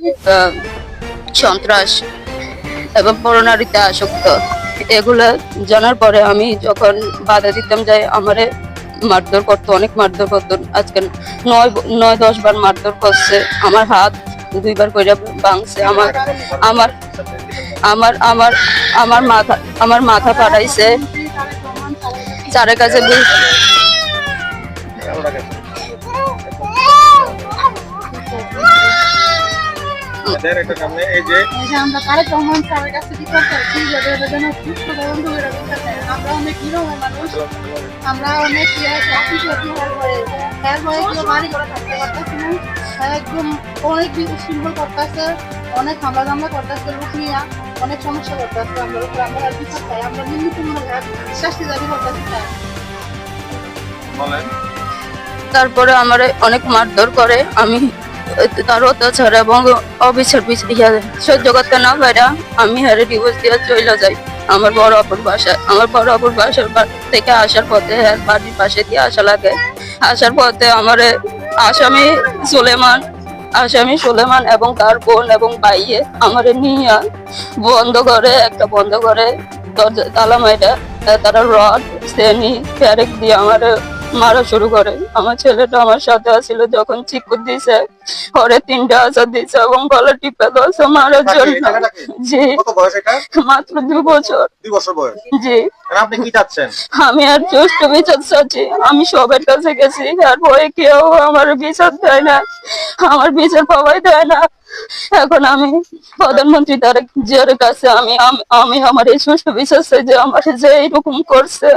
আহ, সন্ত্রাস এবং পরনারীতে আসক্ত, এগুলা জানার পরে আমি যখন বাধা দিতাম যাই আমারে মারধর করতো, অনেক মারধর করতো। আজকে 9-10 বার মারধর করছে। আমার হাত 2বার করে ভাঙছে। আমার আমার আমার আমার আমার মাথা ফাটাইছে। চারের কাছে আমরা তারেক রহমান স্যারের কাছে রিকোয়েস্ট করছি যাতে এটা যেন সুস্থ তদন্ত করে রাখতে পারে। আমরা অনেক নিরহ মানুষ, আমরা অনেক অফিস হ্যাঁ ভয়ে কেউ বাড়ি করে থাকতে পারতেছি না। একদম অনেক সিম্বল করতেছে, অনেক হামলা করতেছে, লোক নিয়ে অনেক সমস্যা করতেছে। আমরা আমরা আর বিচার চাই, আমরা ন্যূনতম শাস্তি দাবি করতেছি। তারপরে আমার অনেক মারধর করে। আমি তার অত্যাচার এবং অবিচার সহ্য করতে না পারা আমি হারে ডিভোর্স দিয়ে চলে যাই আমার বড় অপর বাসায়। আমার বড় অপর বাসার থেকে আসার পথে বাড়ির পাশে দিয়ে আসা লাগে। আসার পথে আমার আসামি সুলেমান এবং তার বোন এবং ভাইয়ে আমার নিয়ে বন্ধ করে দরজা তালা মাইরা তারা রড শ্রেণী ফেরেক দিয়ে আমার মারা শুরু করে। আমার ছেলেটা আমার সাথে আসছিল, যখন চিকুর দিছে পরে 3টা আচার দিছে এবং গলা টিপে ধরছে মারার জন্য। জি, মাত্র 2 বছর। জি, আপনি কি চাচ্ছেন? আমি আর সুষ্ঠু বিচার চাচ্ছি। আমি সবার কাছে গেছি, আর ভয়ে কেউ আমার বিচার দেয় না, আমার বিচার পাওয়াই দেয় না। এখন আমি প্রধানমন্ত্রী তারেক জিয়ার কাছে আমি আমার এই সুষ্ঠু বিচার চাই যে আমার যে এইরকম করছে